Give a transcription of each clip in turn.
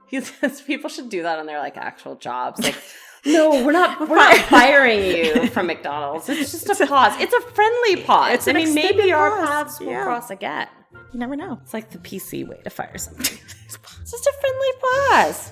He says people should do that on their like actual jobs. Like, no, we're not firing you from McDonald's. It's just a pause. It's a friendly pause. Maybe our paths will cross again. You never know. It's like the PC way to fire somebody. It's just a friendly pause.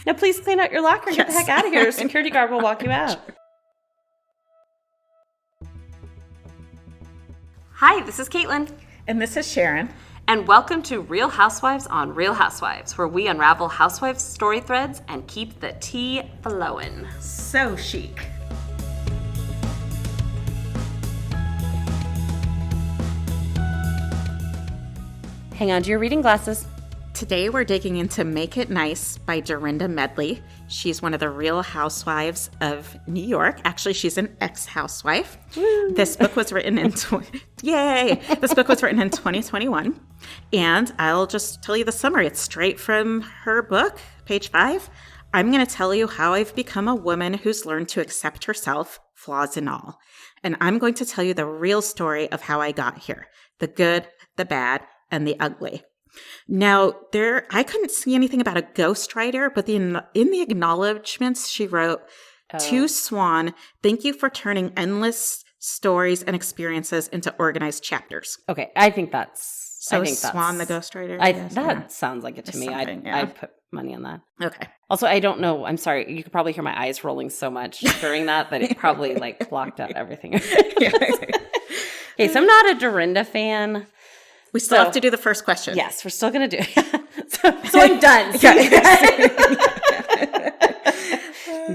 Now please clean out your locker and get the heck out of here. Security guard will walk you out. Hi, this is Caitlin. And this is Sharon. And welcome to Real Housewives on Real Housewives, where we unravel housewives' story threads and keep the tea flowing. So chic. Hang on to your reading glasses. Today we're digging into Make It Nice by Dorinda Medley. She's one of the Real Housewives of New York. Actually, she's an ex-housewife. Woo. This book was written in 2021. And I'll just tell you the summary. It's straight from her book, page 5. I'm going to tell you how I've become a woman who's learned to accept herself, flaws and all. And I'm going to tell you the real story of how I got here. The good, the bad, and the ugly. Now, I couldn't see anything about a ghostwriter, but in the acknowledgments she wrote, To Swan, thank you for turning endless stories and experiences into organized chapters. Okay, I think that's... So Swan the ghostwriter? That sounds like it to me. I'd put money on that. Okay. Also, I don't know. I'm sorry. You could probably hear my eyes rolling so much during that it probably like blocked out everything. Okay, so I'm not a Dorinda fan. We still have to do the first question. Yes, we're still going to do it. so I'm done.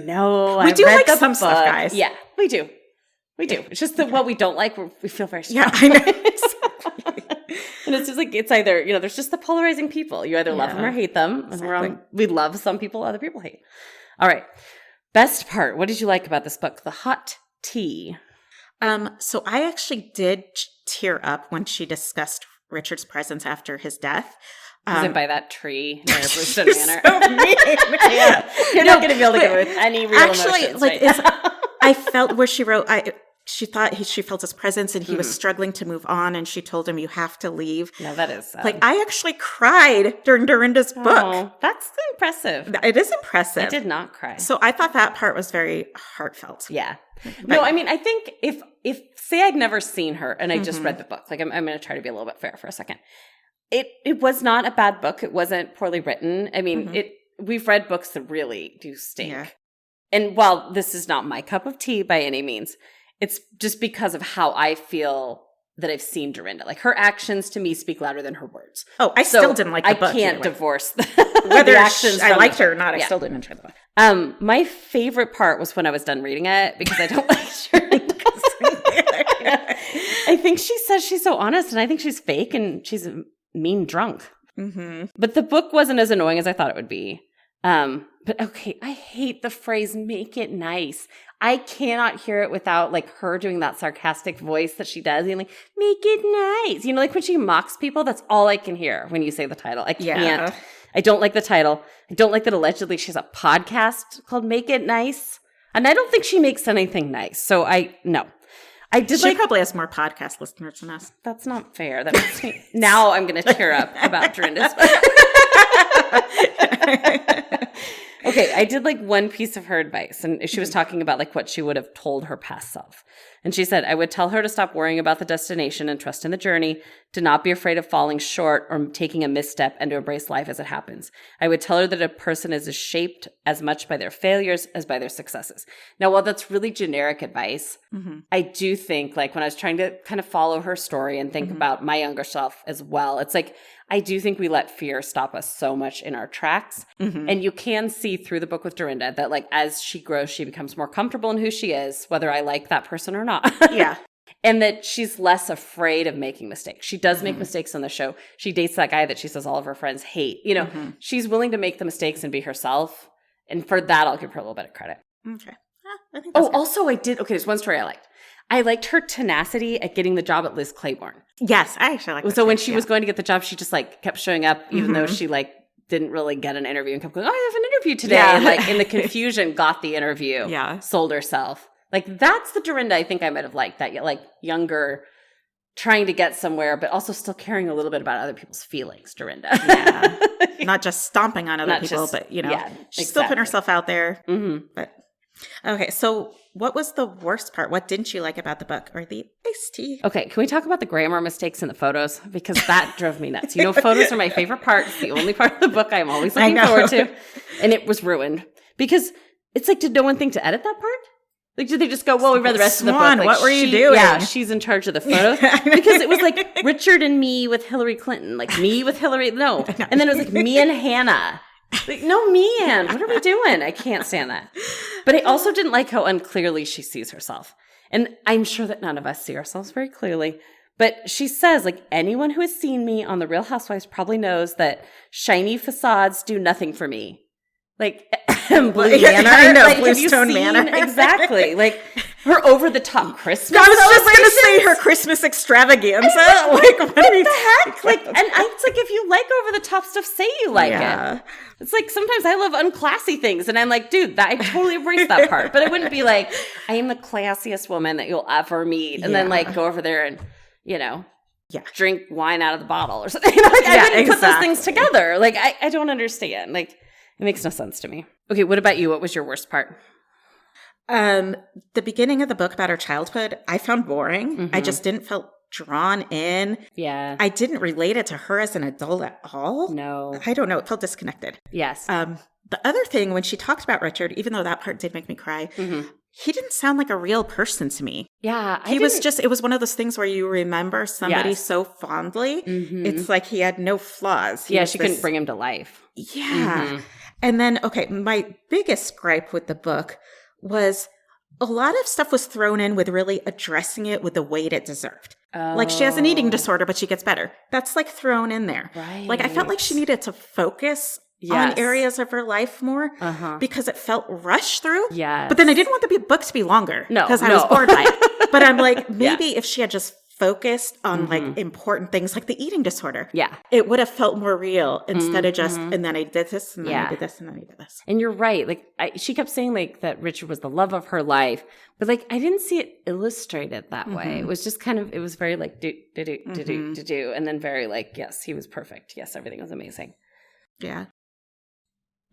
No, we do like some stuff, guys. Yeah, we do. We do. It's just that what we don't like, we feel very strong. Yeah, I know. And it's just like, it's either, there's just the polarizing people. You either love them or hate them. Exactly. And we love some people, other people hate. All right. Best part. What did you like about this book? The hot tea. So I actually did tear up when she discussed Richard's presence after his death. Was it by that tree near Brewston Manor? So mean. Yeah. You're not going to be able to go with any real emotions right now. I felt where she wrote, she thought she felt his presence and he was struggling to move on, and she told him, you have to leave. No, that is sad. Like, I actually cried during Dorinda's book. Oh, that's impressive. It is impressive. I did not cry. So I thought that part was very heartfelt. Yeah. No, I mean, I think if say I'd never seen her and I just read the book, like I'm going to try to be a little bit fair for a second. It was not a bad book. It wasn't poorly written. I mean, we've read books that really do stink. Yeah. And while this is not my cup of tea by any means, it's just because of how I feel that I've seen Dorinda. Like, her actions to me speak louder than her words. Oh, I still didn't like the book. I can't divorce whether the actions. I liked her or not. I still didn't enjoy the book. My favorite part was when I was done reading it, because I don't like Dorinda. I think she says she's so honest, and I think she's fake, and she's a mean drunk. Mm-hmm. But the book wasn't as annoying as I thought it would be. But okay, I hate the phrase "make it nice." I cannot hear it without like her doing that sarcastic voice that she does, and like "make it nice." Like when she mocks people, that's all I can hear when you say the title. I can't. Yeah. I don't like the title. I don't like that allegedly she has a podcast called "Make It Nice," and I don't think she makes anything nice. So no. I did. She probably has more podcast listeners than us. That's not fair. That makes me. Now I'm going to tear up about Dorinda's. Okay, I did like one piece of her advice, and she was talking about like what she would have told her past self. And she said, I would tell her to stop worrying about the destination and trust in the journey, to not be afraid of falling short or taking a misstep, and to embrace life as it happens. I would tell her that a person is shaped as much by their failures as by their successes. Now, while that's really generic advice, I do think like when I was trying to kind of follow her story and think about my younger self as well, it's like, I do think we let fear stop us so much in our tracks. And you can see through the book with Dorinda that like as she grows, she becomes more comfortable in who she is, whether I like that person or not. Yeah. And that she's less afraid of making mistakes. She does make mistakes on the show. She dates that guy that she says all of her friends hate. She's willing to make the mistakes and be herself. And for that, I'll give her a little bit of credit. Okay. I think that's good. Also there's one story I liked. I liked her tenacity at getting the job at Liz Claiborne. Yes, I actually like that. So when she was going to get the job, she just like kept showing up, even though she like didn't really get an interview, and kept going, I have an interview today. Yeah. And like in the confusion, got the interview. Yeah. Sold herself. Like that's the Dorinda I think I might have liked, that like younger, trying to get somewhere, but also still caring a little bit about other people's feelings, Dorinda. Yeah. Not just stomping on other people, but, she's still putting herself out there. Mm-hmm. But okay, so what was the worst part? What didn't you like about the book or the iced tea? Okay, can we talk about the grammar mistakes in the photos? Because that drove me nuts. Photos are my favorite part. It's the only part of the book I'm always looking forward to. And it was ruined. Because it's like, did no one think to edit that part? Like, did they just go, well, we read the rest of the book. Like, what were you doing? Yeah, she's in charge of the photos. Because it was like Richard and me with Hillary Clinton. Like, me with Hillary. No. And then it was like me and Hannah. Like, no, me and. What are we doing? I can't stand that. But I also didn't like how unclearly she sees herself. And I'm sure that none of us see ourselves very clearly. But she says, like, anyone who has seen me on The Real Housewives probably knows that shiny facades do nothing for me. Like, Blue Manor. I know, like, Bluestone Manor. Exactly. Like, her over-the-top Christmas I was just going to say her Christmas extravaganza. Like, what the heck? Like, and it's like, if you like over-the-top stuff, say you like it. It's like, sometimes I love unclassy things, and I'm like, dude, I totally embrace that part. But it wouldn't be like, I am the classiest woman that you'll ever meet, and then, like, go over there and, drink wine out of the bottle or something. I wouldn't put those things together. Like, I don't understand. Like, it makes no sense to me. Okay, what about you? What was your worst part? The beginning of the book about her childhood, I found boring. Mm-hmm. I just didn't feel drawn in. Yeah. I didn't relate it to her as an adult at all. No. I don't know. It felt disconnected. Yes. The other thing, when she talked about Richard, even though that part did make me cry, he didn't sound like a real person to me. Yeah. It was one of those things where you remember somebody so fondly. Mm-hmm. It's like he had no flaws. She couldn't bring him to life. Yeah. Mm-hmm. And then, my biggest gripe with the book was a lot of stuff was thrown in with really addressing it with the weight it deserved. Oh. Like, she has an eating disorder, but she gets better. That's, like, thrown in there. Right. Like, I felt like she needed to focus on areas of her life more because it felt rushed through. Yes. But then I didn't want the book to be longer. No. Because I was bored by it. But I'm like, maybe if she had just focused on like important things like the eating disorder, it would have felt more real instead of just, and then I did this, and then I did this, and then I did this. And you're right. Like, she kept saying like that Richard was the love of her life, but like I didn't see it illustrated that way. It was just kind of, it was very like do, and then very like, yes, he was perfect. Yes, everything was amazing. Yeah.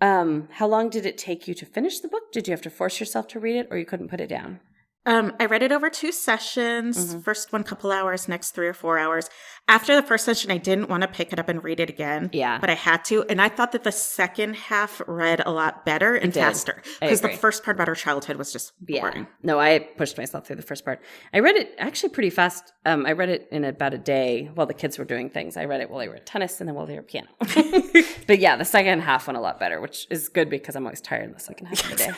How long did it take you to finish the book? Did you have to force yourself to read it, or you couldn't put it down? I read it over 2 sessions. First one, couple hours, next 3 or 4 hours. After the first session, I didn't want to pick it up and read it again. Yeah. But I had to. And I thought that the second half read a lot better and faster. Because the first part about her childhood was just boring. No, I pushed myself through the first part. I read it actually pretty fast. I read it in about a day while the kids were doing things. I read it while they were at tennis and then while they were piano. But yeah, the second half went a lot better, which is good because I'm always tired in the second half of the day.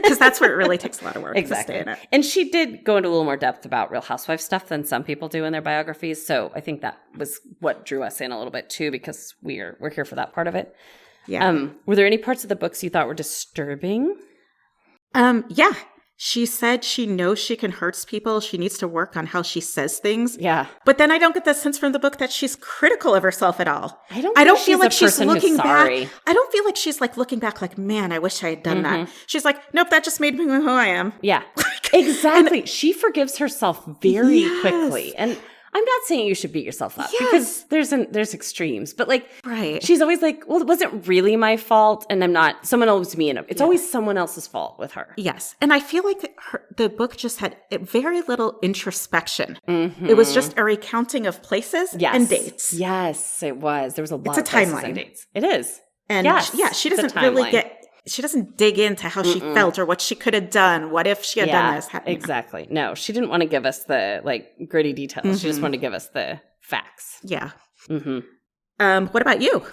Because that's where it really takes a lot of work to stay in it. And she did go into a little more depth about Real Housewives stuff than some people do in their biographies. So I think that was what drew us in a little bit too, because we're here for that part of it. Yeah. Were there any parts of the books you thought were disturbing? Yeah. She said she knows she can hurt people. She needs to work on how she says things. Yeah. But then I don't get the sense from the book that she's critical of herself at all. I don't feel like she's looking back. I don't feel like she's like looking back like, man, I wish I had done that. She's like, nope, that just made me who I am. Yeah. Exactly. She forgives herself very quickly. And I'm not saying you should beat yourself up because there's extremes, but like, she's always like, well, it wasn't really my fault. And I'm not, someone owes me. It's always someone else's fault with her. Yes. And I feel like the book just had very little introspection. It was just a recounting of places and dates. Yes, it was. There was a lot of places and dates. It is. And she doesn't really she doesn't dig into how she felt or what she could have done. What if she had done this? Exactly. No, she didn't want to give us the like gritty details. She just wanted to give us the facts. Yeah. What about you?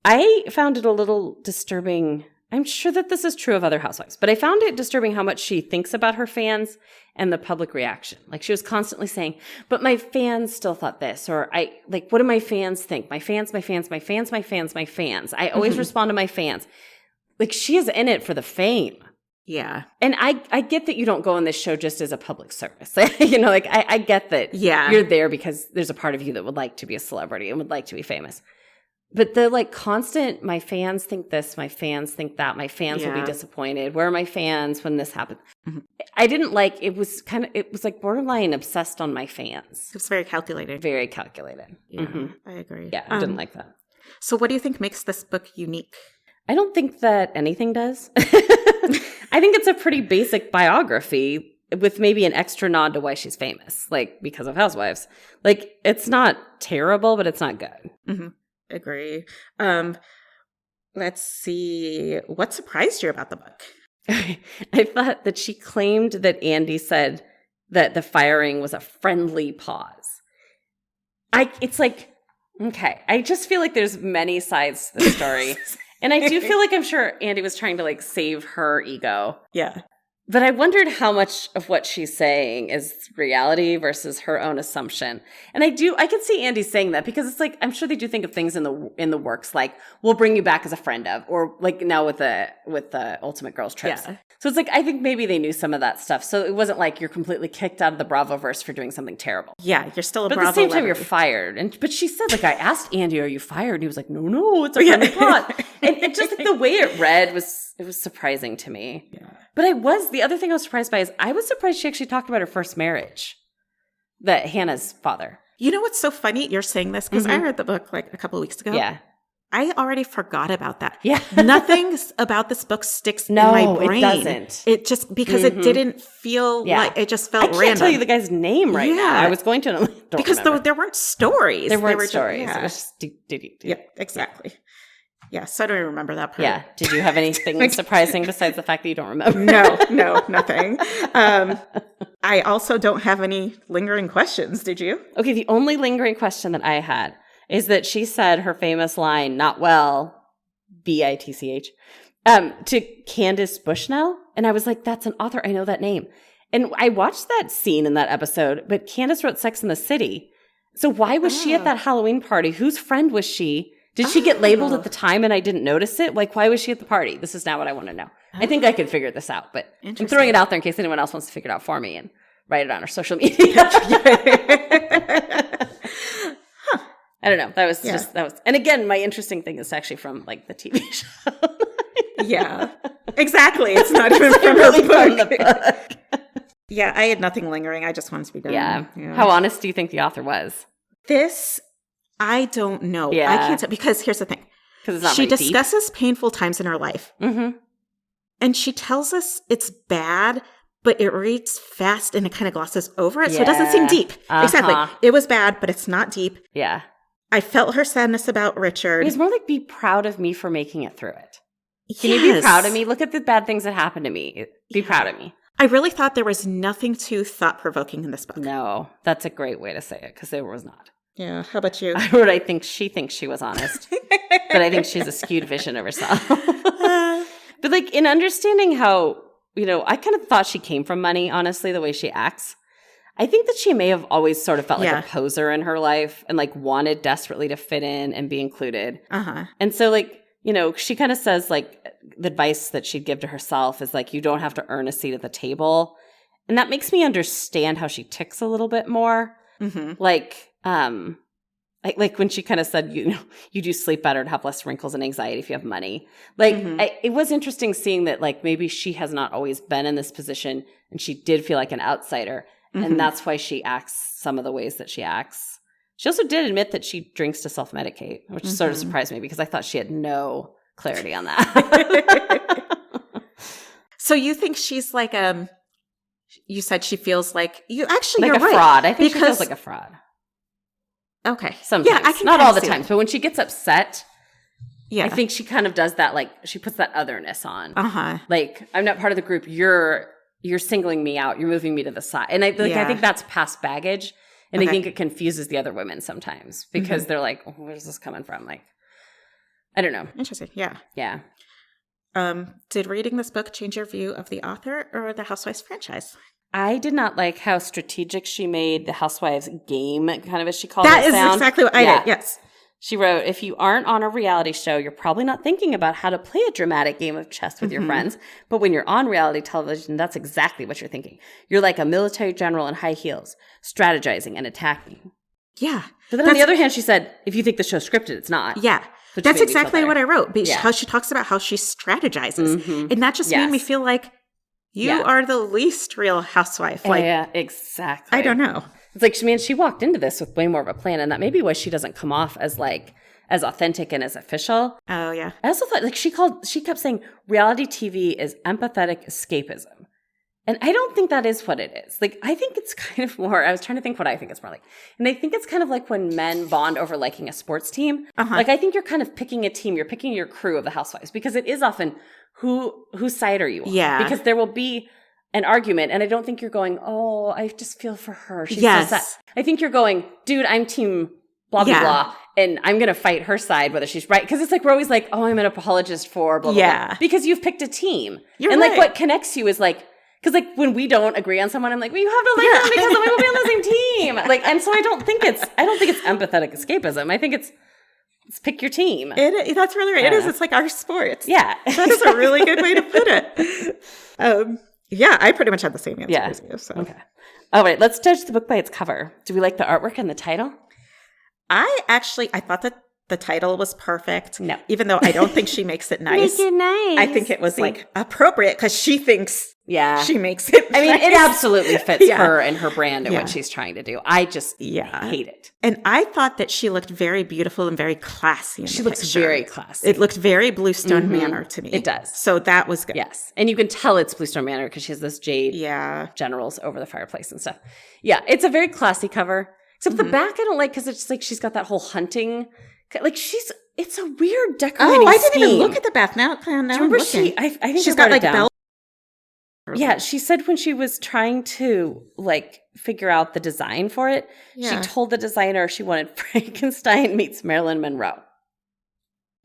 I found it a little disturbing. I'm sure that this is true of other housewives, but I found it disturbing how much she thinks about her fans and the public reaction. Like she was constantly saying, but my fans still thought this, or what do my fans think? My fans. I always respond to my fans. Like, she is in it for the fame. Yeah. And I get that you don't go on this show just as a public service. I get that you're there because there's a part of you that would like to be a celebrity and would like to be famous. But the like constant, my fans think this, my fans think that, my fans will be disappointed. Where are my fans when this happens? Mm-hmm. I didn't like, it was like borderline obsessed on my fans. It was very calculated. Very calculated. Yeah, I agree. Yeah, I didn't like that. So what do you think makes this book unique? I don't think that anything does. I think it's a pretty basic biography with maybe an extra nod to why she's famous, like because of Housewives. Like, it's not terrible, but it's not good. Mm-hmm. Agree. Let's see. What surprised you about the book? I thought that she claimed that Andy said that the firing was a friendly pause. It's like, okay, I just feel like there's many sides to the story. And I do feel like I'm sure Andy was trying to like save her ego. Yeah. But I wondered how much of what she's saying is reality versus her own assumption. And I can see Andy saying that because it's like, I'm sure they do think of things in the works, like, we'll bring you back as a friend of, or like now with the Ultimate Girls trips. Yeah. So it's like, I think maybe they knew some of that stuff. So it wasn't like you're completely kicked out of the Bravoverse for doing something terrible. Yeah, you're still a Bravo. But at the same time, you're fired. But she said, like, I asked Andy, are you fired? And he was like, no, it's a friendly plot. And it just like the way it read was surprising to me. Yeah. But the other thing I was surprised by is I was surprised she actually talked about her first marriage, that Hannah's father. You know what's so funny? You're saying this because I read the book like a couple of weeks ago. Yeah. I already forgot about that. Yeah. Nothing about this book sticks in my brain. It doesn't. It just, because it didn't feel like, it just felt random. I can't tell you the guy's name right now. I was going to. Because there weren't stories. There weren't stories. It was just, yeah, exactly. Yeah, so I don't even remember that part. Yeah. Did you have anything surprising besides the fact that you don't remember? No, nothing. I also don't have any lingering questions. Did you? Okay, the only lingering question that I had is that she said her famous line, not well, Bitch, to Candace Bushnell. And I was like, that's an author. I know that name. And I watched that scene in that episode, but Candace wrote Sex in the City. So why was she at that Halloween party? Whose friend was she? Did she get labeled at the time and I didn't notice it? Like, why was she at the party? This is now what I want to know. I think I could figure this out, but I'm throwing it out there in case anyone else wants to figure it out for me and write it on our social media. I don't know. That was, and again, my interesting thing is actually from like the TV show. Yeah, exactly. It's not even from really the book. Yeah, I had nothing lingering. I just wanted to be done. Yeah. How honest do you think the author was? This, I don't know. Yeah. I can't tell, because here's the thing. Because it's not she very discusses painful times in her life. Mm-hmm. And she tells us it's bad, but it reads fast and it kind of glosses over it. So it doesn't seem deep. Exactly. It was bad, but it's not deep. Yeah. I felt her sadness about Richard. It was more like, be proud of me for making it through it. Can you be proud of me? Look at the bad things that happened to me. Be proud of me. I really thought there was nothing too thought-provoking in this book. No, that's a great way to say it, because there was not. Yeah, how about you? I wrote, I think she thinks she was honest, but I think she's a skewed vision of herself. But like in understanding how, I kind of thought she came from money, honestly, the way she acts. I think that she may have always sort of felt like a poser in her life and like wanted desperately to fit in and be included. Uh-huh. And so like, she kind of says like the advice that she'd give to herself is like, you don't have to earn a seat at the table. And that makes me understand how she ticks a little bit more. Mm-hmm. Like when she kind of said, you do sleep better and have less wrinkles and anxiety if you have money. Like, it was interesting seeing that, like, maybe she has not always been in this position and she did feel like an outsider. Mm-hmm. And that's why she acts some of the ways that she acts. She also did admit that she drinks to self-medicate, which sort of surprised me because I thought she had no clarity on that. So you think she's like, you said she feels like, you're like a right, fraud. I think she feels like a fraud. Okay. Sometimes. Yeah, I can not all the times, but when she gets upset, yeah, I think she kind of does that, like, she puts that otherness on. Uh-huh. Like, I'm not part of the group. You're singling me out. You're moving me to the side. And I think that's past baggage. And I think it confuses the other women sometimes because they're like, oh, where's this coming from? Like, I don't know. Interesting. Yeah. Yeah. Did reading this book change your view of the author or the Housewives franchise? I did not like how strategic she made the Housewives game, kind of as she called it. That is exactly what I did, yes. She wrote, if you aren't on a reality show, you're probably not thinking about how to play a dramatic game of chess with your friends. But when you're on reality television, that's exactly what you're thinking. You're like a military general in high heels, strategizing and attacking. Yeah. But then on the other hand, she said, if you think the show's scripted, it's not. Yeah. That's exactly what I wrote. Yeah. How she talks about how she strategizes. And that just made me feel like you are the least real housewife. Like, yeah, exactly. I don't know. It's like, she walked into this with way more of a plan, and that maybe why she doesn't come off as like as authentic and as official. Oh, yeah. I also thought, like, she kept saying reality TV is empathetic escapism. And I don't think that is what it is. Like, I think it's kind of more, I was trying to think what I think it's more like. And I think it's kind of like when men bond over liking a sports team. Like, I think you're kind of picking a team. You're picking your crew of the housewives, because it is often whose side are you on? Yeah. Because there will be an argument, and I don't think you're going, oh, I just feel for her. She's so sad. I think you're going, dude, I'm team blah, blah, blah, and I'm going to fight her side, whether she's right. Because it's like, we're always like, oh, I'm an apologist for blah, blah, blah. Because you've picked a team. You're right. Like, what connects you is like, because like when we don't agree on someone, I'm like, well, you have to like them because then we will be on the same team. Like, and so I don't think it's empathetic escapism. I think it's pick your team. That's really right. It is. It's like our sports. Yeah. That is a really good way to put it. Yeah, I pretty much had the same answer as you. So. Okay. All right, let's judge the book by its cover. Do we like the artwork and the title? I thought that the title was perfect. No. Even though I don't think she makes it nice. Make it nice. I think it was like appropriate because she thinks she makes it I mean, nice. It absolutely fits her and her brand and what she's trying to do. I just hate it. And I thought that she looked very beautiful and very classy. She looks very classy. It looked very Bluestone Manor to me. It does. So that was good. Yes. And you can tell it's Bluestone Manor because she has those jade generals over the fireplace and stuff. Yeah. It's a very classy cover. Except the back I don't like because it's just like she's got that whole hunting. Like it's a weird decorating I didn't even scheme. look at the bath. Now remember I'm looking. I think she's got like bell. Yeah, she said when she was trying to like figure out the design for it, she told the designer she wanted Frankenstein meets Marilyn Monroe.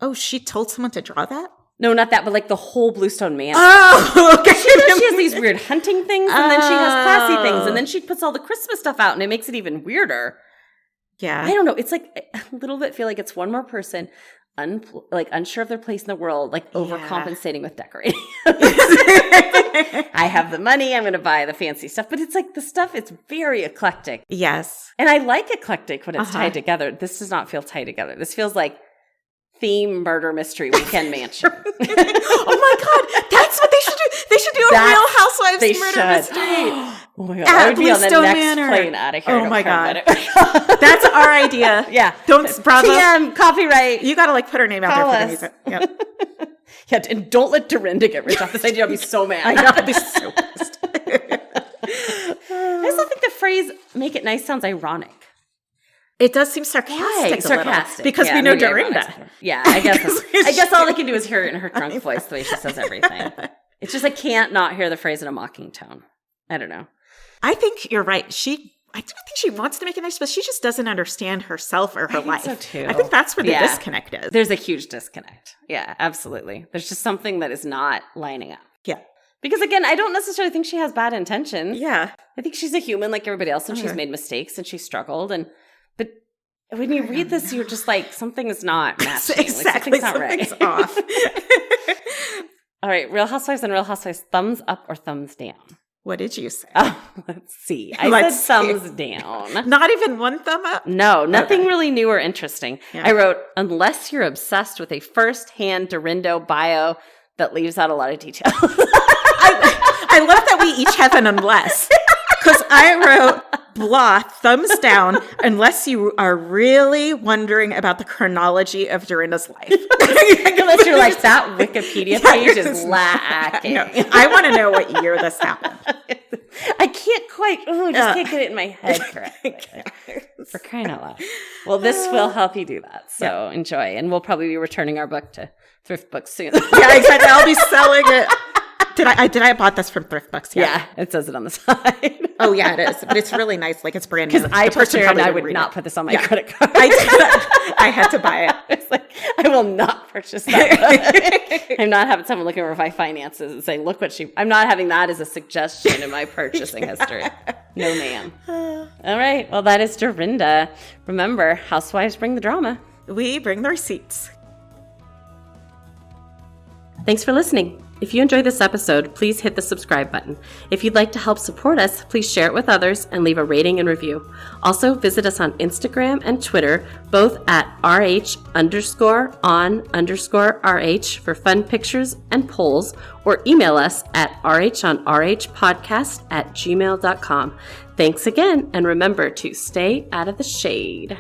Oh, she told someone to draw that? No, not that, but like the whole Bluestone Manor. Oh, okay. She has these weird hunting things, and then she has classy things, and then she puts all the Christmas stuff out, and it makes it even weirder. Yeah. I don't know. It's like a little bit feel like it's one more person unsure of their place in the world, like overcompensating with decorating. I have the money. I'm going to buy the fancy stuff. But it's like the stuff, it's very eclectic. Yes. And I like eclectic when it's tied together. This does not feel tied together. This feels like theme murder mystery weekend mansion. Oh my God. That's what they should do. They should do a Real Housewives murder mystery. Oh my God. I would be on the next plane out of here. Oh my God. That's our idea. Yeah. Don't, Bravo. TM, copyright. You got to like put her name out Call there for the music. Yep. Yeah, and don't let Dorinda get rich off this idea. I'll be so mad. I know. I'll be so pissed. I also think the phrase "make it nice" sounds ironic. It does seem sarcastic. Sarcastic, because we know Dorinda. Yeah, I guess all they can do is hear it in her drunk voice, the way she says everything. It's just I can't not hear the phrase in a mocking tone. I don't know. I think you're right. I don't think she wants to make it nice, but she just doesn't understand herself or her life. So too. I think that's where the disconnect is. There's a huge disconnect. Yeah, absolutely. There's just something that is not lining up. Yeah. Because again, I don't necessarily think she has bad intentions. Yeah. I think she's a human like everybody else, and she's made mistakes and she's struggled. But when you read this, you're just like, something is not matching. Exactly. Like, something's not right. Off. All right, Real Housewives and Real Housewives, thumbs up or thumbs down? What did you say? Oh, let's see. I said thumbs down. Not even one thumb up? No, nothing really new or interesting. Yeah. I wrote, unless you're obsessed with a first-hand Dorinda bio that leaves out a lot of details. I love that we each have an unless. Because I wrote, blah, thumbs down, unless you are really wondering about the chronology of Dorinda's life. Unless you're like, that Wikipedia page is lacking. I want to know what year this happened. I can't quite, can't get it in my head correctly. For crying out loud. Well, this will help you do that. So enjoy. And we'll probably be returning our book to Thrift Books soon. Yeah, exactly. I'll be selling it. Did I bought this from Thrift Books? Yeah, it says it on the side. Oh, yeah, it is. But it's really nice. Like, it's brand new. Because I told Sharon I would not put this on my credit card. I had to buy it. It's like, I will not purchase that. I'm not having someone looking over my finances and saying, look what I'm not having that as a suggestion in my purchasing history. No, ma'am. All right. Well, that is Dorinda. Remember, housewives bring the drama. We bring the receipts. Thanks for listening. If you enjoyed this episode, please hit the subscribe button. If you'd like to help support us, please share it with others and leave a rating and review. Also, visit us on Instagram and Twitter, both at RH_on_RH for fun pictures and polls, or email us at rhonrhpodcast@gmail.com. Thanks again, and remember to stay out of the shade.